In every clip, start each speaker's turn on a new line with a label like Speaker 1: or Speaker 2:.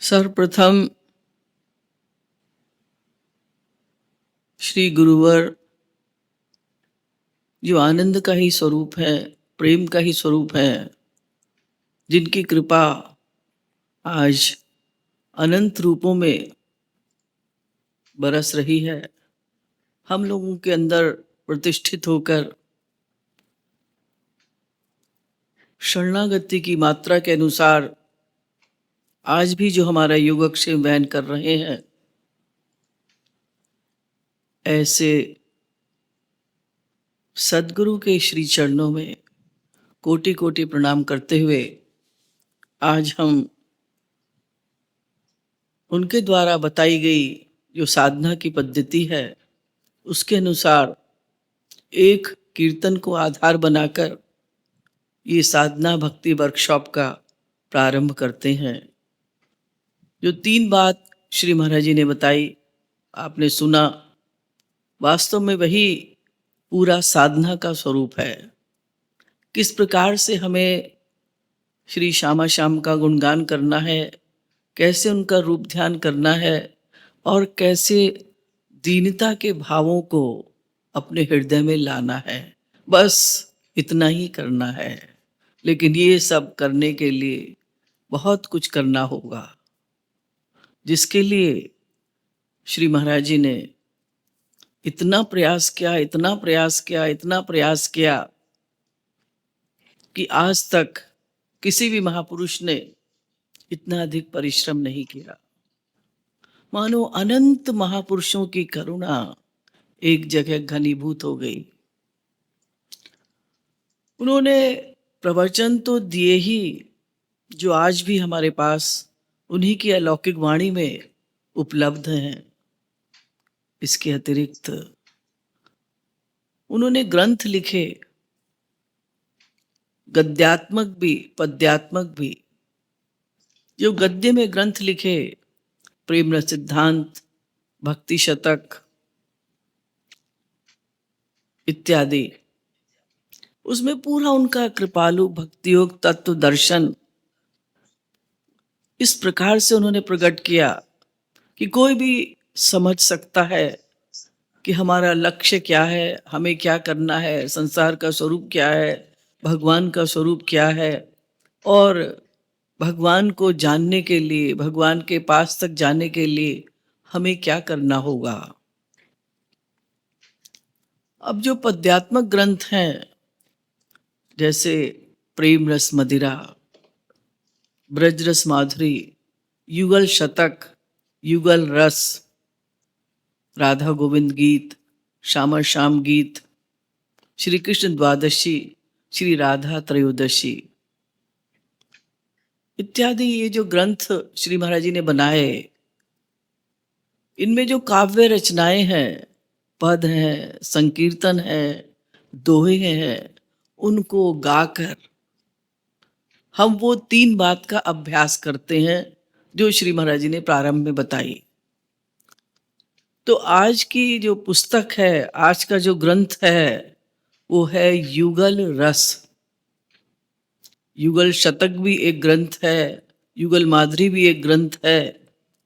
Speaker 1: सर्वप्रथम श्री गुरुवर जो आनंद का ही स्वरूप है, प्रेम का ही स्वरूप है, जिनकी कृपा आज अनंत रूपों में बरस रही है, हम लोगों के अंदर प्रतिष्ठित होकर शरणागति की मात्रा के अनुसार आज भी जो हमारा योगक्षेम वहन कर रहे हैं, ऐसे सद्गुरु के श्री चरणों में कोटि कोटि प्रणाम करते हुए आज हम उनके द्वारा बताई गई जो साधना की पद्धति है, उसके अनुसार एक कीर्तन को आधार बनाकर ये साधना भक्ति वर्कशॉप का प्रारंभ करते हैं। जो 3 बात श्री महाराज जी ने बताई, आपने सुना, वास्तव में वही पूरा साधना का स्वरूप है। किस प्रकार से हमें श्री श्यामा श्याम का गुणगान करना है, कैसे उनका रूप ध्यान करना है और कैसे दीनता के भावों को अपने हृदय में लाना है, बस इतना ही करना है। लेकिन ये सब करने के लिए बहुत कुछ करना होगा, जिसके लिए श्री महाराज जी ने इतना प्रयास किया, इतना प्रयास किया, इतना प्रयास किया कि आज तक किसी भी महापुरुष ने इतना अधिक परिश्रम नहीं किया। मानो अनंत महापुरुषों की करुणा एक जगह घनीभूत हो गई। उन्होंने प्रवचन तो दिए ही, जो आज भी हमारे पास उन्हीं की अलौकिक वाणी में उपलब्ध हैं। इसके अतिरिक्त उन्होंने ग्रंथ लिखे, गद्यात्मक भी पद्यात्मक भी। जो गद्य में ग्रंथ लिखे, प्रेम रस सिद्धांत, भक्ति शतक इत्यादि, उसमें पूरा उनका कृपालु भक्ति योग तत्व दर्शन इस प्रकार से उन्होंने प्रकट किया कि कोई भी समझ सकता है कि हमारा लक्ष्य क्या है, हमें क्या करना है, संसार का स्वरूप क्या है, भगवान का स्वरूप क्या है और भगवान को जानने के लिए, भगवान के पास तक जाने के लिए हमें क्या करना होगा। अब जो पद्यात्मक ग्रंथ हैं, जैसे प्रेम रस मदिरा, ब्रज रस माधुरी, युगल शतक, युगल रस, राधा गोविंद गीत, श्यामा श्याम गीत, श्री कृष्ण द्वादशी, श्री राधा त्रयोदशी इत्यादि, ये जो ग्रंथ श्री महाराज जी ने बनाए, इनमें जो काव्य रचनाएं हैं, पद हैं, संकीर्तन है, दोहे हैं, उनको गाकर हम वो 3 बात का अभ्यास करते हैं जो श्री महाराज जी ने प्रारंभ में बताई। तो आज की जो पुस्तक है, आज का जो ग्रंथ है, वो है युगल रस। युगल शतक भी एक ग्रंथ है, युगल माधुरी भी एक ग्रंथ है।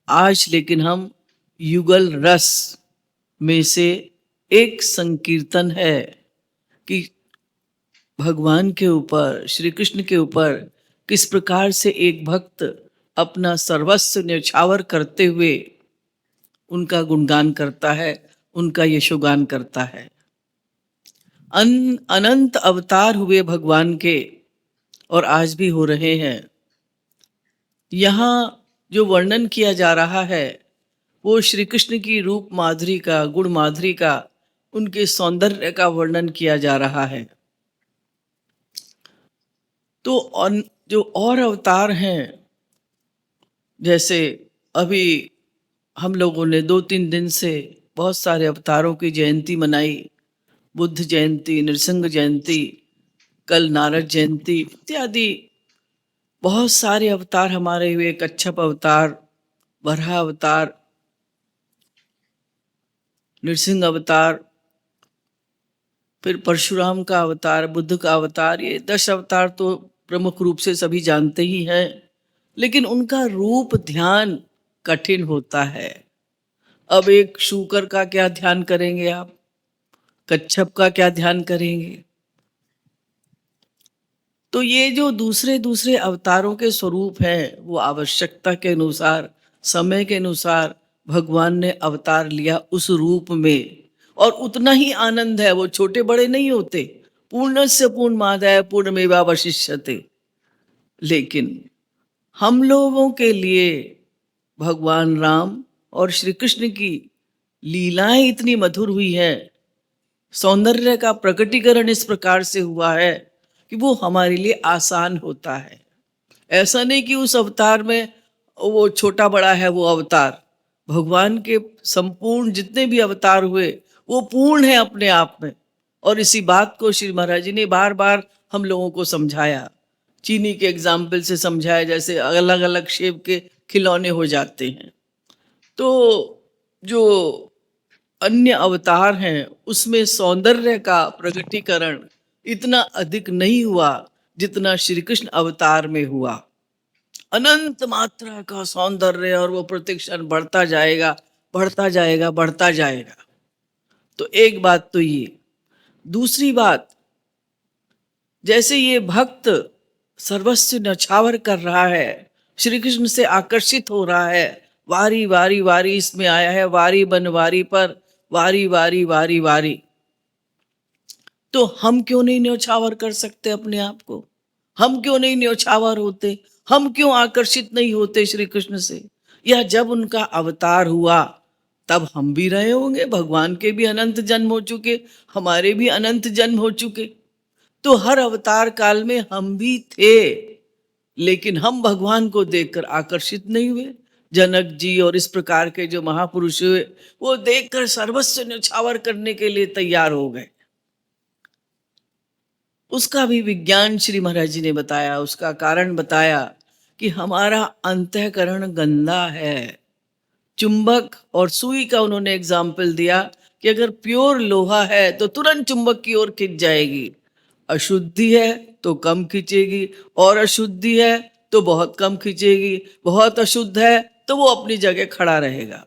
Speaker 1: आज लेकिन हम युगल रस में से एक संकीर्तन है कि भगवान के ऊपर, श्री कृष्ण के ऊपर किस प्रकार से एक भक्त अपना सर्वस्व न्यौछावर करते हुए उनका गुणगान करता है, उनका यशोगान करता है। अनंत अवतार हुए भगवान के और आज भी हो रहे हैं। यहाँ जो वर्णन किया जा रहा है वो श्री कृष्ण की रूप माधुरी का, गुण माधुरी का, उनके सौंदर्य का वर्णन किया जा रहा है। तो जो और अवतार हैं, जैसे अभी हम लोगों ने 2-3 दिन से बहुत सारे अवतारों की जयंती मनाई, बुद्ध जयंती, नृसिंह जयंती, कल नारद जयंती इत्यादि, बहुत सारे अवतार हमारे हुए। कच्छप अवतार, वराह अवतार, नृसिंह अवतार, फिर परशुराम का अवतार, बुद्ध का अवतार, ये 10 अवतार तो प्रमुख रूप से सभी जानते ही हैं। लेकिन उनका रूप ध्यान कठिन होता है। अब एक शूकर का क्या ध्यान करेंगे आप, कच्छप का क्या ध्यान करेंगे? तो ये जो दूसरे दूसरे अवतारों के स्वरूप हैं, वो आवश्यकता के अनुसार, समय के अनुसार भगवान ने अवतार लिया उस रूप में, और उतना ही आनंद है, वो छोटे बड़े नहीं होते। पूर्णस्य पूर्णमादाय पूर्णमेवावशिष्यते। लेकिन हम लोगों के लिए भगवान राम और श्री कृष्ण की लीलाएं इतनी मधुर हुई है, सौंदर्य का प्रकटीकरण इस प्रकार से हुआ है कि वो हमारे लिए आसान होता है। ऐसा नहीं कि उस अवतार में वो छोटा बड़ा है वो अवतार। भगवान के संपूर्ण जितने भी अवतार हुए वो पूर्ण है अपने आप में, और इसी बात को श्री महाराज जी ने बार बार हम लोगों को समझाया। चीनी के एग्जाम्पल से समझाया, जैसे अलग अलग शेप के खिलौने हो जाते हैं। तो जो अन्य अवतार हैं उसमें सौंदर्य का प्रकटीकरण इतना अधिक नहीं हुआ जितना श्री कृष्ण अवतार में हुआ। अनंत मात्रा का सौंदर्य, और वो प्रतिक्षण बढ़ता जाएगा, बढ़ता जाएगा, बढ़ता जाएगा। तो एक बात तो ये। दूसरी बात, जैसे ये भक्त सर्वस्व न्यौछावर कर रहा है, श्री कृष्ण से आकर्षित हो रहा है, वारी वारी वारी इसमें आया है, वारी बन वारी पर, वारी वारी वारी वारी। तो हम क्यों नहीं न्यौछावर कर सकते अपने आप को? हम क्यों नहीं न्यौछावर होते? हम क्यों आकर्षित नहीं होते श्री कृष्ण से? या जब उनका अवतार हुआ तब हम भी रहे होंगे, भगवान के भी अनंत जन्म हो चुके, हमारे भी अनंत जन्म हो चुके। तो हर अवतार काल में हम भी थे, लेकिन हम भगवान को देखकर आकर्षित नहीं हुए। जनक जी और इस प्रकार के जो महापुरुष हुए, वो देखकर सर्वस्व न्यौछावर करने के लिए तैयार हो गए। उसका भी विज्ञान श्री महाराज जी ने बताया, उसका कारण बताया कि हमारा अंतःकरण गंदा है। चुंबक और सुई का उन्होंने एग्जाम्पल दिया कि अगर प्योर लोहा है तो तुरंत चुंबक की ओर खिंच जाएगी, अशुद्धि है तो कम खींचेगी, और अशुद्धि है तो बहुत कम खींचेगी, बहुत अशुद्ध है तो वो अपनी जगह खड़ा रहेगा।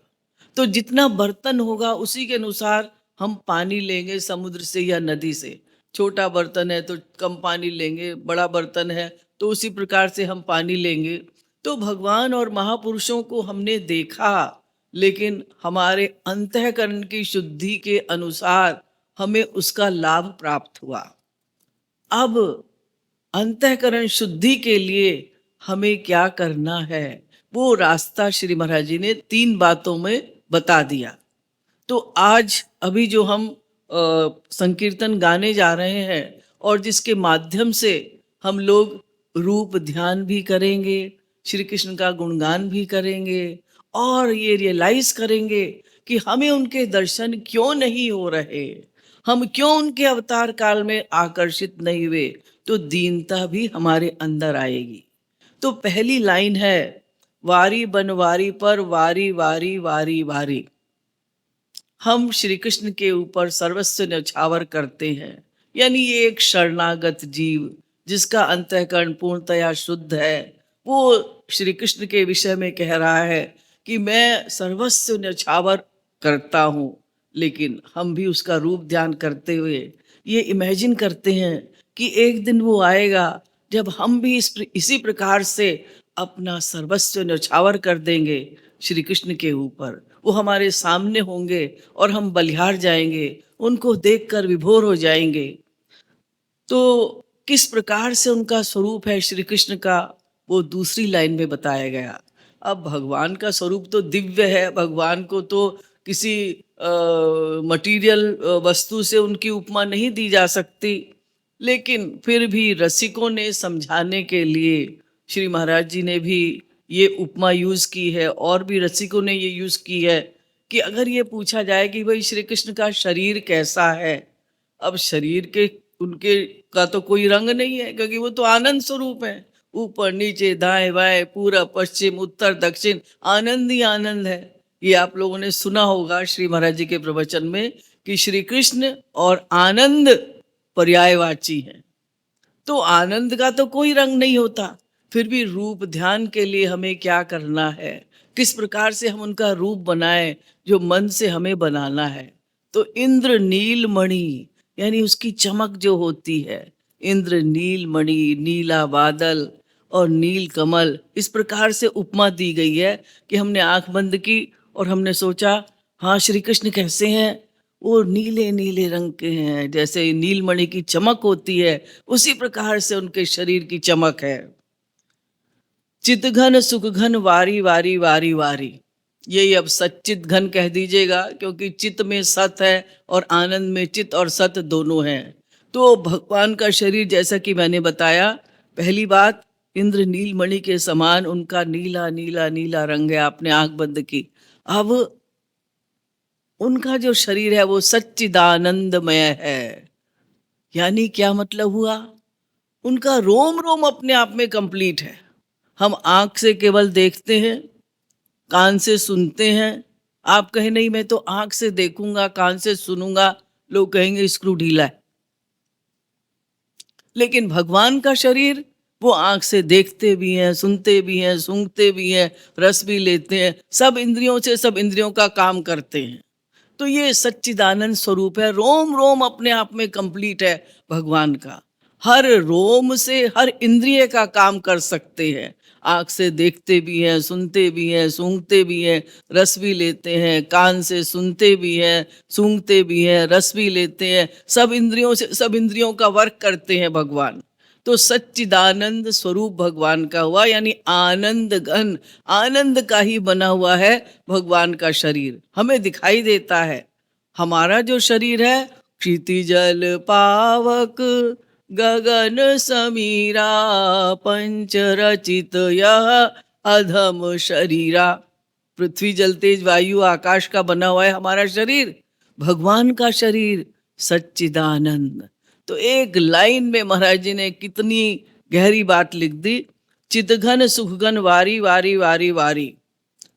Speaker 1: तो जितना बर्तन होगा उसी के अनुसार हम पानी लेंगे समुद्र से या नदी से। छोटा बर्तन है तो कम पानी लेंगे, बड़ा बर्तन है तो उसी प्रकार से हम पानी लेंगे। तो भगवान और महापुरुषों को हमने देखा, लेकिन हमारे अंतःकरण की शुद्धि के अनुसार हमें उसका लाभ प्राप्त हुआ। अब अंतःकरण शुद्धि के लिए हमें क्या करना है, वो रास्ता श्री महाराज जी ने 3 बातों में बता दिया। तो आज अभी जो हम संकीर्तन गाने जा रहे हैं, और जिसके माध्यम से हम लोग रूप ध्यान भी करेंगे, श्री कृष्ण का गुणगान भी करेंगे, और ये रियलाइज करेंगे कि हमें उनके दर्शन क्यों नहीं हो रहे, हम क्यों उनके अवतार काल में आकर्षित नहीं हुए, तो दीनता भी हमारे अंदर आएगी। तो पहली लाइन है, वारी बन वारी पर, वारी वारी वारी वारी। हम श्री कृष्ण के ऊपर सर्वस्व न्यौछावर करते हैं, यानी ये एक शरणागत जीव जिसका अंतःकरण पूर्णतया शुद्ध है, वो श्री कृष्ण के विषय में कह रहा है कि मैं सर्वस्व न्यौछावर करता हूँ। लेकिन हम भी उसका रूप ध्यान करते हुए ये इमेजिन करते हैं कि एक दिन वो आएगा जब हम भी इसी प्रकार से अपना सर्वस्व न्यौछावर कर देंगे श्री कृष्ण के ऊपर। वो हमारे सामने होंगे और हम बलिहार जाएंगे, उनको देखकर विभोर हो जाएंगे। तो किस प्रकार से उनका स्वरूप है श्री कृष्ण का, वो दूसरी लाइन में बताया गया। अब भगवान का स्वरूप तो दिव्य है, भगवान को तो किसी मटीरियल वस्तु से उनकी उपमा नहीं दी जा सकती, लेकिन फिर भी रसिकों ने समझाने के लिए श्री महाराज जी ने भी ये उपमा यूज की है, और भी रसिकों ने ये यूज की है कि अगर ये पूछा जाए कि भाई श्री कृष्ण का शरीर कैसा है, अब शरीर के उनके का तो कोई रंग नहीं है, क्योंकि वो तो आनंद स्वरूप है। ऊपर नीचे दाएं बाएं पूरब पश्चिम उत्तर दक्षिण आनंद ही आनंद है। ये आप लोगों ने सुना होगा श्री महाराज जी के प्रवचन में कि श्री कृष्ण और आनंद पर्यायवाची है। तो आनंद का तो कोई रंग नहीं होता, फिर भी रूप ध्यान के लिए हमें क्या करना है, किस प्रकार से हम उनका रूप बनाएं जो मन से हमें बनाना है। तो इंद्र नीलमणि यानी उसकी चमक जो होती है, इंद्र नीलमणि, नीला बादल और नील कमल, इस प्रकार से उपमा दी गई है कि हमने आंख बंद की और हमने सोचा हाँ श्री कृष्ण कैसे हैं, वो नीले नीले रंग के हैं, जैसे नीलमणि की चमक होती है उसी प्रकार से उनके शरीर की चमक है। चित घन सुख घन वारी वारी वारी वारी, यही अब सच्चित घन कह दीजिएगा, क्योंकि चित में सत है और आनंद में चित और सत दोनों हैं। तो भगवान का शरीर जैसा कि मैंने बताया, पहली बात इंद्र नीलमणि के समान उनका नीला नीला नीला रंग है, आपने आंख बंद की। अब उनका जो शरीर है वो सच्चिदानंदमय है। यानी क्या मतलब हुआ, उनका रोम रोम अपने आप में कंप्लीट है। हम आंख से केवल देखते हैं, कान से सुनते हैं। आप कहें नहीं मैं तो आंख से देखूंगा कान से सुनूंगा, लोग कहेंगे स्क्रू ढीला है। लेकिन भगवान का शरीर, वो आंख से देखते भी हैं, सुनते भी हैं, सूंघते भी हैं, रस भी लेते हैं, सब इंद्रियों से सब इंद्रियों का काम करते हैं। तो ये सच्चिदानंद स्वरूप है, रोम रोम अपने आप में कंप्लीट है भगवान का। हर रोम से हर इंद्रिय का काम कर सकते हैं। आँख से देखते भी हैं, सुनते भी हैं, सूंघते भी हैं, रस भी लेते हैं, कान से सुनते भी हैं, सूंघते भी हैं, रस भी लेते हैं, सब इंद्रियों से सब इंद्रियों का वर्क करते हैं भगवान। तो सच्चिदानंद स्वरूप भगवान का हुआ, यानी आनंद घन, आनंद का ही बना हुआ है भगवान का शरीर। हमें दिखाई देता है हमारा जो शरीर है, क्षितिजल पावक गगन समीरा पंच रचित यह अधम शरीरा। पृथ्वी जल तेज वायु आकाश का बना हुआ है हमारा शरीर, भगवान का शरीर सच्चिदानंद। तो एक लाइन में महाराज जी ने कितनी गहरी बात लिख दी, चितघन सुखघन वारी वारी वारी वारी।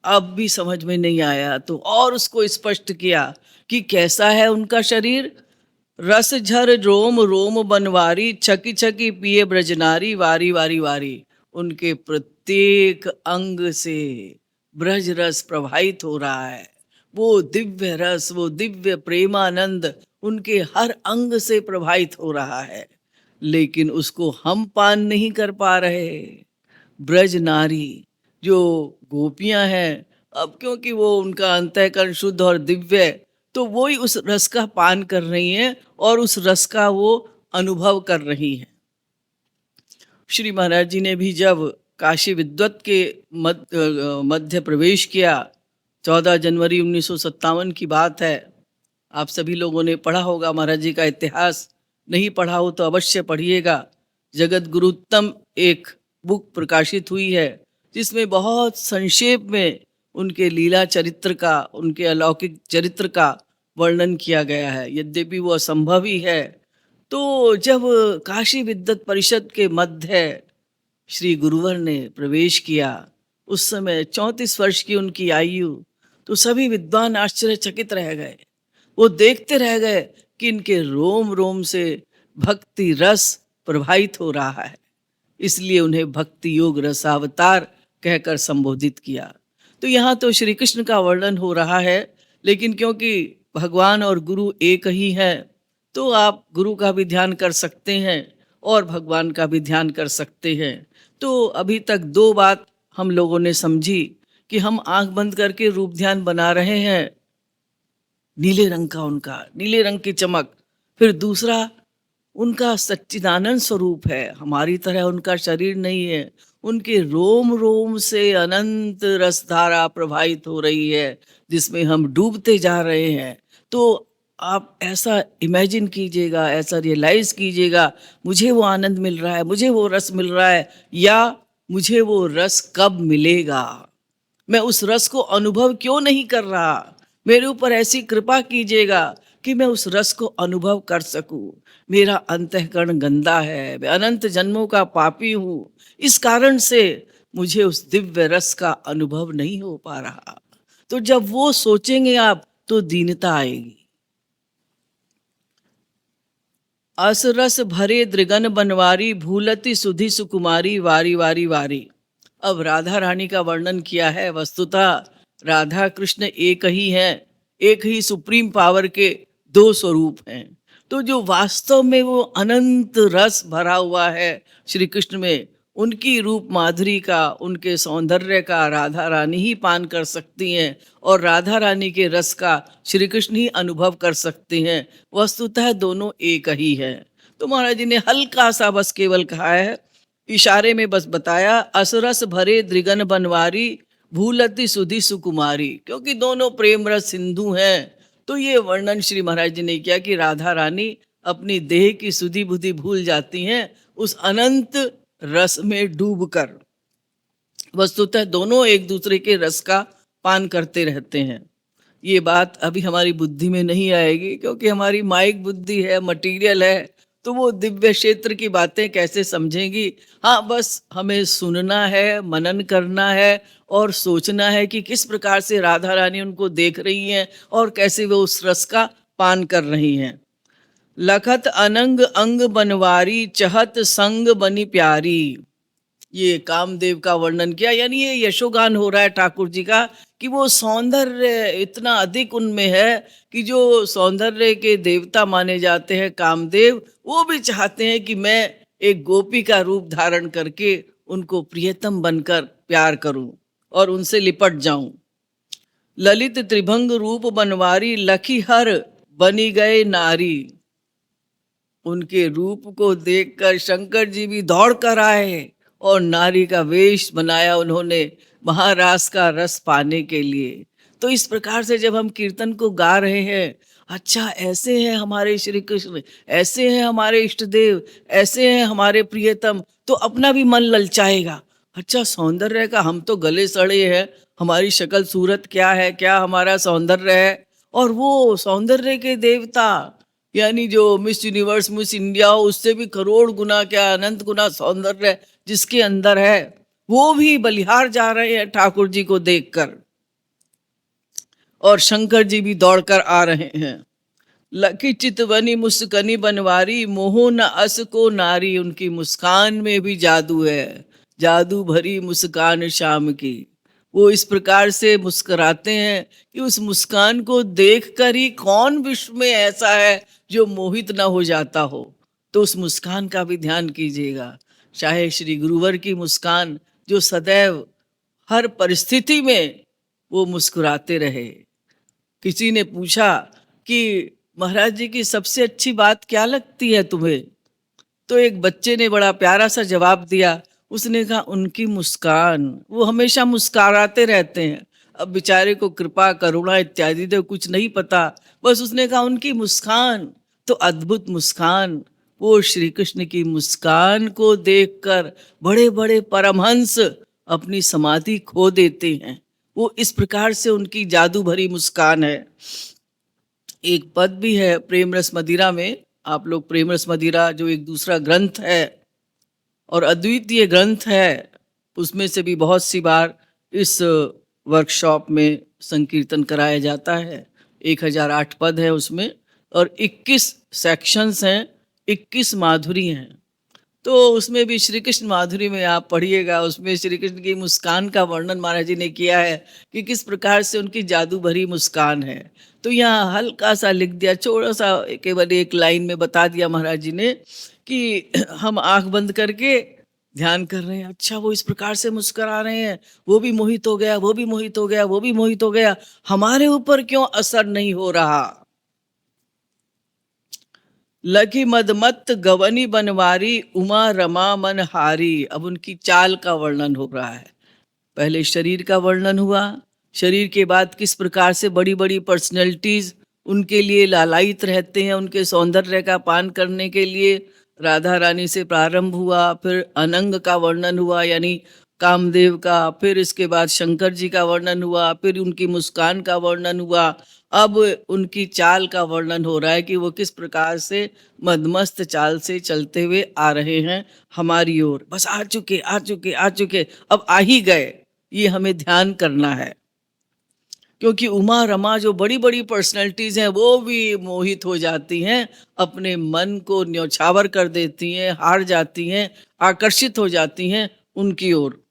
Speaker 1: अब भी समझ में नहीं आया तो और उसको स्पष्ट किया कि कैसा है उनका शरीर। रस झर रोम रोम बनवारी, छकी छकी पिए ब्रजनारी वारी वारी वारी। उनके प्रत्येक अंग से ब्रज रस प्रवाहित हो रहा है, वो दिव्य रस, वो दिव्य प्रेमानंद उनके हर अंग से प्रवाहित हो रहा है, लेकिन उसको हम पान नहीं कर पा रहे। ब्रज नारी जो गोपियां हैं, अब क्योंकि वो उनका अंतःकरण शुद्ध और दिव्य है, तो वो ही उस रस का पान कर रही हैं और उस रस का वो अनुभव कर रही हैं। श्री महाराज जी ने भी जब काशी विद्वत के मध्य प्रवेश किया, 14 जनवरी 1957 की बात है। आप सभी लोगों ने पढ़ा होगा महाराज जी का इतिहास, नहीं पढ़ा हो तो अवश्य पढ़िएगा। जगत गुरुत्तम एक बुक प्रकाशित हुई है जिसमें बहुत संक्षेप में उनके लीला चरित्र का, उनके अलौकिक चरित्र का वर्णन किया गया है, यद्यपि वो असंभव ही है। तो जब काशी विद्वत परिषद के मध्य श्री गुरुवर ने प्रवेश किया, उस समय 34 वर्ष की उनकी आयु, तो सभी विद्वान आश्चर्यचकित रह गए। वो देखते रह गए कि इनके रोम रोम से भक्ति रस प्रवाहित हो रहा है, इसलिए उन्हें भक्ति योग रसावतार कहकर संबोधित किया। तो यहाँ तो श्री कृष्ण का वर्णन हो रहा है, लेकिन क्योंकि भगवान और गुरु एक ही है, तो आप गुरु का भी ध्यान कर सकते हैं और भगवान का भी ध्यान कर सकते हैं। तो अभी तक दो बात हम लोगों ने समझी कि हम आंख बंद करके रूप ध्यान बना रहे हैं, नीले रंग का उनका, नीले रंग की चमक। फिर दूसरा, उनका सच्चिदानंद स्वरूप है, हमारी तरह उनका शरीर नहीं है। उनके रोम रोम से अनंत रसधारा प्रवाहित हो रही है जिसमें हम डूबते जा रहे हैं। तो आप ऐसा इमेजिन कीजिएगा, ऐसा रियलाइज कीजिएगा, मुझे वो आनंद मिल रहा है, मुझे वो रस मिल रहा है, या मुझे वो रस कब मिलेगा, मैं उस रस को अनुभव क्यों नहीं कर रहा। मेरे ऊपर ऐसी कृपा कीजिएगा कि मैं उस रस को अनुभव कर सकूं। मेरा अंतःकरण गंदा है, मैं अनंत जन्मों का पापी हूँ, इस कारण से मुझे उस दिव्य रस का अनुभव नहीं हो पा रहा। तो जब वो सोचेंगे आप, तो दीनता आएगी। असरस भरे दृगन बनवारी, भूलती सुधि सुकुमारी, वारी वारी वारी। अब राधा रानी का वर्णन किया है। वस्तुतः राधा कृष्ण एक ही हैं, एक ही सुप्रीम पावर के दो स्वरूप हैं। तो जो वास्तव में वो अनंत रस भरा हुआ है श्री कृष्ण में, उनकी रूप माधुरी का, उनके सौंदर्य का राधा रानी ही पान कर सकती हैं, और राधा रानी के रस का श्री कृष्ण ही अनुभव कर सकते हैं। वस्तुतः दोनों एक ही है। तो महाराज जी ने हल्का सा बस केवल कहा है, इशारे में बस बताया, असरस भरे दृगन बनवारी, भूलती सुधि सुकुमारी। क्योंकि दोनों प्रेम रस सिंधु हैं, तो ये वर्णन श्री महाराज जी ने किया कि राधा रानी अपनी देह की सुधि बुद्धि भूल जाती हैं उस अनंत रस में डूबकर। वस्तुतः दोनों एक दूसरे के रस का पान करते रहते हैं। ये बात अभी हमारी बुद्धि में नहीं आएगी, क्योंकि हमारी माइक बुद्धि है, मटीरियल है, तो वो दिव्य क्षेत्र की बातें कैसे समझेंगी। हाँ, बस हमें सुनना है, मनन करना है और सोचना है कि किस प्रकार से राधा रानी उनको देख रही हैं और कैसे वो उस रस का पान कर रही हैं। लखत अनंग अंग बनवारी, चहत संग बनी प्यारी। ये कामदेव का वर्णन किया, यानी ये यशोगान हो रहा है ठाकुर जी का कि वो सौंदर्य इतना अधिक उनमें है कि जो सौंदर्य के देवता माने जाते हैं कामदेव, वो भी चाहते हैं कि मैं एक गोपी का रूप धारण करके उनको प्रियतम बनकर प्यार करूं और उनसे लिपट जाऊं। ललित त्रिभंग रूप बनवारी, लखी हर बनी गए नारी। उनके रूप को देखकर शंकर जी भी दौड़ कर आए और नारी का वेश बनाया उन्होंने महारास का रस पाने के लिए। तो इस प्रकार से जब हम कीर्तन को गा रहे हैं, अच्छा ऐसे हैं हमारे श्री कृष्ण, ऐसे हैं हमारे इष्ट देव, ऐसे हैं हमारे प्रियतम, तो अपना भी मन ललचाएगा। अच्छा सौंदर्य का हम तो गले सड़े हैं, हमारी शक्ल सूरत क्या है, क्या हमारा सौंदर्य है, और वो सौंदर्य के देवता यानी जो मिस यूनिवर्स मिस इंडिया हो, उससे भी करोड़ गुना, क्या अनंत गुना सौंदर्य जिसके अंदर है, वो भी बलिहार जा रहे हैं ठाकुर जी को देखकर, और शंकर जी भी दौड़कर आ रहे हैं। लकी चितवनी मुस्कनी बनवारी, मोहो न अस को नारी। उनकी मुस्कान में भी जादू है, जादू भरी मुस्कान श्याम की। वो इस प्रकार से मुस्कुराते हैं कि उस मुस्कान को देखकर ही कौन विश्व में ऐसा है जो मोहित न हो जाता हो। तो उस मुस्कान का भी ध्यान कीजिएगा। चाहे श्री गुरुवर की मुस्कान जो सदैव हर परिस्थिति में वो मुस्कुराते रहे। किसी ने पूछा कि महाराज जी की सबसे अच्छी बात क्या लगती है तुम्हें, तो एक बच्चे ने बड़ा प्यारा सा जवाब दिया। उसने कहा उनकी मुस्कान, वो हमेशा मुस्कुराते रहते हैं। अब बेचारे को कृपा करुणा इत्यादि तो कुछ नहीं पता, बस उसने कहा उनकी मुस्कान। तो अद्भुत मुस्कान, वो श्री कृष्ण की मुस्कान को देखकर बड़े बड़े परमहंस अपनी समाधि खो देते हैं। वो इस प्रकार से उनकी जादू भरी मुस्कान है। एक पद भी है प्रेम रस मदिरा में, आप लोग प्रेम रस मदिरा जो एक दूसरा ग्रंथ है और अद्वितीय ग्रंथ है, उसमें से भी बहुत सी बार इस वर्कशॉप में संकीर्तन कराया जाता है। 1008 पद है उसमें और 21 सेक्शंस हैं, 21 माधुरी हैं। तो उसमें भी श्री कृष्ण माधुरी में आप पढ़िएगा, उसमें श्री कृष्ण की मुस्कान का वर्णन महाराज जी ने किया है कि किस प्रकार से उनकी जादू भरी मुस्कान है। तो यहाँ हल्का सा लिख दिया, छोटा सा केवल एक लाइन में बता दिया महाराज जी ने कि हम आंख बंद करके ध्यान कर रहे हैं, अच्छा वो इस प्रकार से मुस्कुरा रहे हैं, वो भी मोहित हो गया, वो भी मोहित हो गया, वो भी मोहित हो गया, हमारे ऊपर क्यों असर नहीं हो रहा। लखी मदमत्त गवनी बनवारी, उमा रमा मन हारी। अब उनकी चाल का वर्णन हो रहा है। पहले शरीर का वर्णन हुआ, शरीर के बाद किस प्रकार से बड़ी बड़ी पर्सनैलिटीज उनके लिए लालायित रहते हैं, उनके सौंदर्य का पान करने के लिए। राधा रानी से प्रारंभ हुआ, फिर अनंग का वर्णन हुआ यानी कामदेव का, फिर इसके बाद शंकर जी का वर्णन हुआ, फिर उनकी मुस्कान का वर्णन हुआ। अब उनकी चाल का वर्णन हो रहा है कि वो किस प्रकार से मदमस्त चाल से चलते हुए आ रहे हैं हमारी ओर। बस आ चुके, अब आ ही गए, ये हमें ध्यान करना है। क्योंकि उमा रमा जो बड़ी बड़ी पर्सनैलिटीज हैं वो भी मोहित हो जाती हैं, अपने मन को न्यौछावर कर देती हैं, हार जाती हैं, आकर्षित हो जाती हैं उनकी ओर।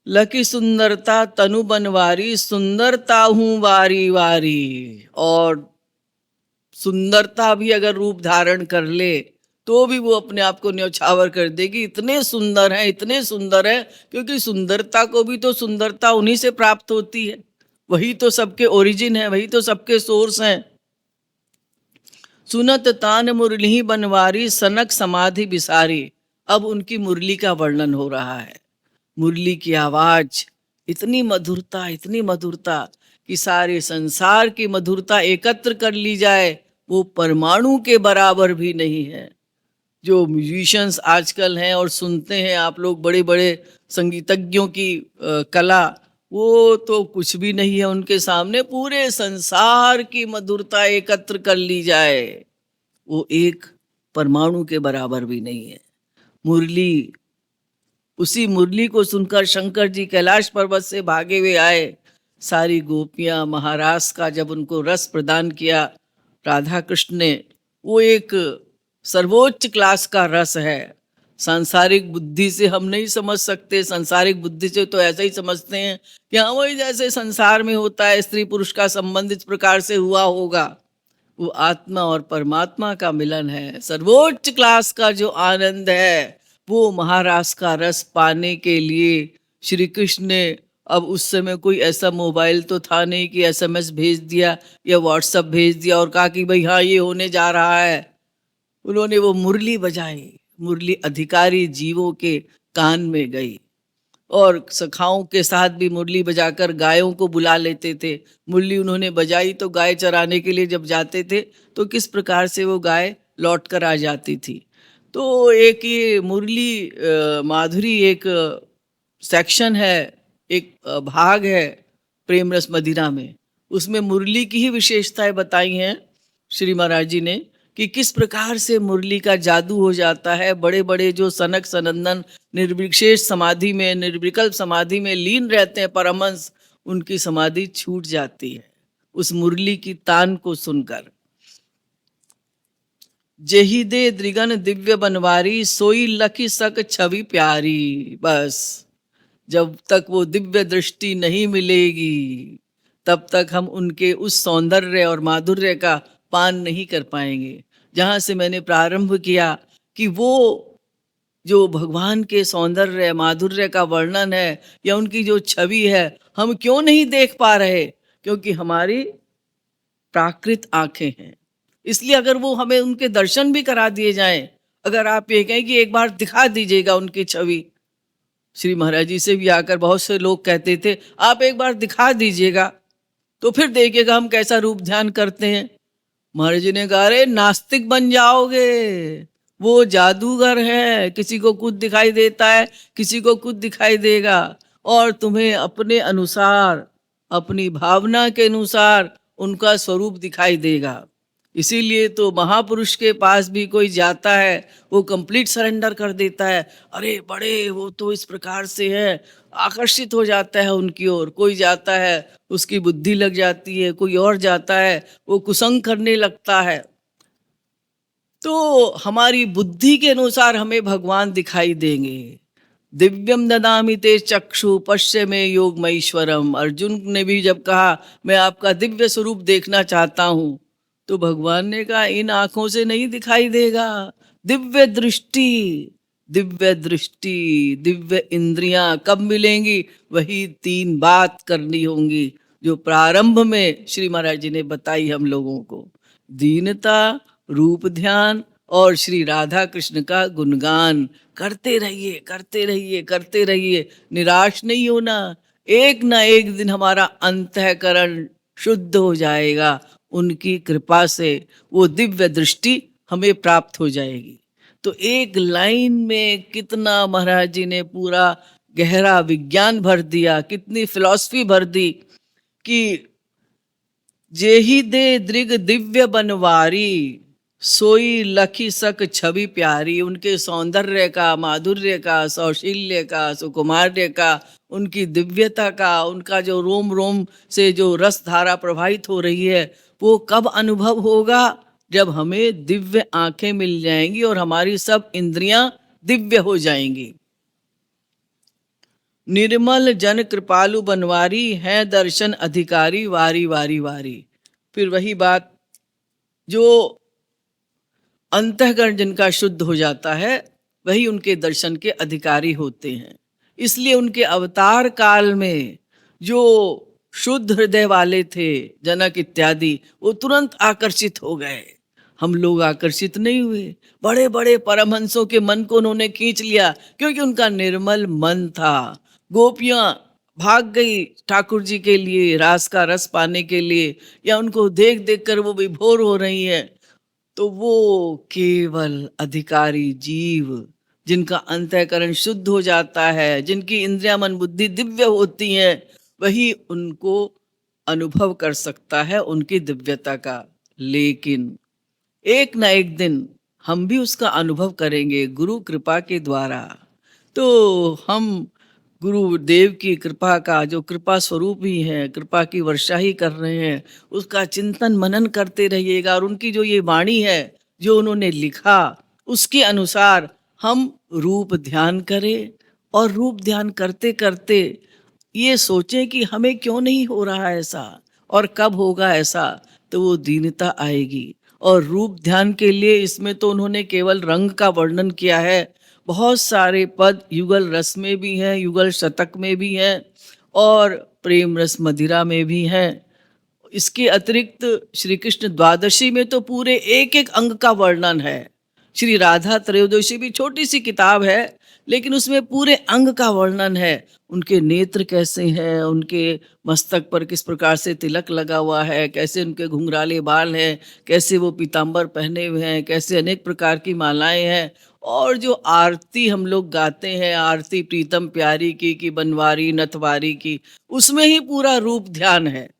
Speaker 1: लकी सुंदरता तनु बनवारी, सुंदरता हूँ वारी वारी। और सुंदरता भी अगर रूप धारण कर ले तो भी वो अपने आप को न्यौछावर कर देगी, इतने सुंदर है, इतने सुंदर है। क्योंकि सुंदरता को भी तो सुंदरता उन्हीं से प्राप्त होती है, वही तो सबके ओरिजिन है, वही तो सबके सोर्स हैं। सुनत तान मुरली बनवारी, सनक समाधि बिसारी। अब उनकी मुरली का वर्णन हो रहा है। मुरली की आवाज इतनी मधुरता, इतनी मधुरता कि सारे संसार की मधुरता एकत्र कर ली जाए वो परमाणु के बराबर भी नहीं है। जो म्यूजिशियंस आजकल हैं और सुनते हैं आप लोग, बड़े बड़े संगीतज्ञों की कला, वो तो कुछ भी नहीं है उनके सामने। पूरे संसार की मधुरता एकत्र कर ली जाए वो एक परमाणु के बराबर भी नहीं है। मुरली, उसी मुरली को सुनकर शंकर जी कैलाश पर्वत से भागे हुए आए। सारी गोपियां महारास का जब उनको रस प्रदान किया राधा कृष्ण ने, वो एक सर्वोच्च क्लास का रस है। सांसारिक बुद्धि से हम नहीं समझ सकते। सांसारिक बुद्धि से तो ऐसा ही समझते हैं कि हाँ वही जैसे संसार में होता है, स्त्री पुरुष का संबंध इस प्रकार से हुआ होगा। वो आत्मा और परमात्मा का मिलन है। सर्वोच्च क्लास का जो आनंद है वो महारास का रस पाने के लिए श्री कृष्ण ने, अब उस समय कोई ऐसा मोबाइल तो था नहीं कि एसएमएस भेज दिया या व्हाट्सएप भेज दिया और कहा कि भाई हाँ ये होने जा रहा है। उन्होंने वो मुरली बजाई, मुरली अधिकारी जीवों के कान में गई। और सखाओं के साथ भी मुरली बजाकर गायों को बुला लेते थे। मुरली उन्होंने बजाई तो गाय चराने के लिए जब जाते थे तो किस प्रकार से वो गाय लौट कर आ जाती थी। तो एक ये मुरली माधुरी एक सेक्शन है, एक भाग है प्रेम रस मदिरा में। उसमें मुरली की ही विशेषताएं बताई हैं श्री महाराज जी ने कि किस प्रकार से मुरली का जादू हो जाता है। बड़े बड़े जो सनक सनंदन निर्विशेष समाधि में, निर्विकल्प समाधि में लीन रहते हैं परमहंस, उनकी समाधि छूट जाती है उस मुरली की तान को सुनकर। जेहि दे द्रिगन दिव्य बनवारी, सोई लखी सक छवि प्यारी। बस जब तक वो दिव्य दृष्टि नहीं मिलेगी तब तक हम उनके उस सौंदर्य और माधुर्य का पान नहीं कर पाएंगे। जहाँ से मैंने प्रारंभ किया कि वो जो भगवान के सौंदर्य माधुर्य का वर्णन है या उनकी जो छवि है, हम क्यों नहीं देख पा रहे? क्योंकि हमारी प्राकृत आंखें हैं। इसलिए अगर वो हमें उनके दर्शन भी करा दिए जाएं, अगर आप ये कहें कि एक बार दिखा दीजिएगा उनकी छवि, श्री महाराज जी से भी आकर बहुत से लोग कहते थे आप एक बार दिखा दीजिएगा तो फिर देखिएगा हम कैसा रूप ध्यान करते हैं। महाराज जी ने कहा अरे नास्तिक बन जाओगे, वो जादूगर है, किसी को कुछ दिखाई देता है, किसी को कुछ दिखाई देगा और तुम्हें अपने अनुसार, अपनी भावना के अनुसार उनका स्वरूप दिखाई देगा। इसीलिए तो महापुरुष के पास भी कोई जाता है वो कंप्लीट सरेंडर कर देता है। अरे बड़े वो तो इस प्रकार से है, आकर्षित हो जाता है उनकी ओर। कोई जाता है उसकी बुद्धि लग जाती है, कोई और जाता है वो कुसंग करने लगता है। तो हमारी बुद्धि के अनुसार हमें भगवान दिखाई देंगे। दिव्यम ददामि ते चक्षु पश्य में योग मईश्वरम। अर्जुन ने भी जब कहा मैं आपका दिव्य स्वरूप देखना चाहता हूं तो भगवान ने कहा इन आंखों से नहीं दिखाई देगा। दिव्य दृष्टि, दिव्य दृष्टि, दिव्य इंद्रियां कब मिलेंगी? वही तीन बात करनी होंगी जो प्रारंभ में श्री महाराज जी ने बताई हम लोगों को। दीनता, रूप ध्यान और श्री राधा कृष्ण का गुणगान करते रहिए, करते रहिए, करते रहिए, निराश नहीं होना। एक ना एक दिन हमारा अंतःकरण शुद्ध हो जाएगा, उनकी कृपा से वो दिव्य दृष्टि हमें प्राप्त हो जाएगी। तो एक लाइन में कितना महाराज जी ने पूरा गहरा विज्ञान भर दिया, कितनी फिलॉसफी भर दी कि जेहि दे दृग दिव्य बनवारी, सोई लखी सक छवि प्यारी, उनके सौंदर्य का, माधुर्य का, सौशील्य का, सुकुमार्य का, उनकी दिव्यता का, उनका जो रोम रोम से जो रस धारा प्रवाहित हो रही है, वो कब अनुभव होगा? जब हमें दिव्य आंखें मिल जाएंगी और हमारी सब इंद्रियां दिव्य हो जाएंगी। निर्मल जन कृपालु बनवारी, है दर्शन अधिकारी वारी वारी वारी। फिर वही बात, जो अंतःकरण जिनका शुद्ध हो जाता है वही उनके दर्शन के अधिकारी होते हैं। इसलिए उनके अवतार काल में जो शुद्ध हृदय वाले थे, जनक इत्यादि, वो तुरंत आकर्षित हो गए। हम लोग आकर्षित नहीं हुए। बड़े बड़े परमहंसों के मन को उन्होंने खींच लिया, क्योंकि उनका निर्मल मन था। गोपियां भाग गई ठाकुर जी के लिए, रास का रस पाने के लिए, या उनको देख देख कर वो विभोर हो रही है। तो वो केवल अधिकारी जीव, जिनका अंतःकरण शुद्ध हो जाता है, जिनकी इंद्रिया मन बुद्धि दिव्य होती हैं, वही उनको अनुभव कर सकता है उनकी दिव्यता का। लेकिन एक ना एक दिन हम भी उसका अनुभव करेंगे गुरु कृपा के द्वारा। तो हम गुरुदेव की कृपा का, जो कृपा स्वरूप ही है, कृपा की वर्षा ही कर रहे हैं, उसका चिंतन मनन करते रहिएगा। और उनकी जो ये वाणी है, जो उन्होंने लिखा, उसके अनुसार हम रूप ध्यान करें। और रूप ध्यान करते करते ये सोचें कि हमें क्यों नहीं हो रहा ऐसा, और कब होगा ऐसा। तो वो दीनता आएगी। और रूप ध्यान के लिए इसमें तो उन्होंने केवल रंग का वर्णन किया है। बहुत सारे पद युगल रस में भी हैं, युगल शतक में भी हैं, और प्रेम रस मदिरा में भी हैं। इसके अतिरिक्त श्री कृष्ण द्वादशी में तो पूरे एक एक अंग का वर्णन है। श्री राधा त्रयोदशी भी छोटी सी किताब है, लेकिन उसमें पूरे अंग का वर्णन है। उनके नेत्र कैसे हैं, उनके मस्तक पर किस प्रकार से तिलक लगा हुआ है, कैसे उनके घुंघराले बाल हैं, कैसे वो पीताम्बर पहने हुए हैं, कैसे अनेक प्रकार की मालाएं हैं। और जो आरती हम लोग गाते हैं, आरती प्रीतम प्यारी की, बनवारी नथवारी की, उसमें ही पूरा रूप ध्यान है।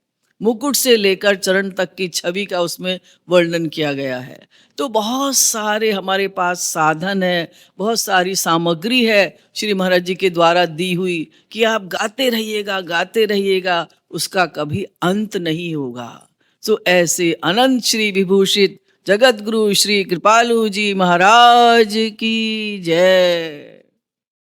Speaker 1: मुकुट से लेकर चरण तक की छवि का उसमें वर्णन किया गया है। तो बहुत सारे हमारे पास साधन है, बहुत सारी सामग्री है श्री महाराज जी के द्वारा दी हुई, कि आप गाते रहिएगा, गाते रहिएगा, उसका कभी अंत नहीं होगा। सो ऐसे अनंत श्री विभूषित जगत गुरु श्री कृपालु जी महाराज की जय।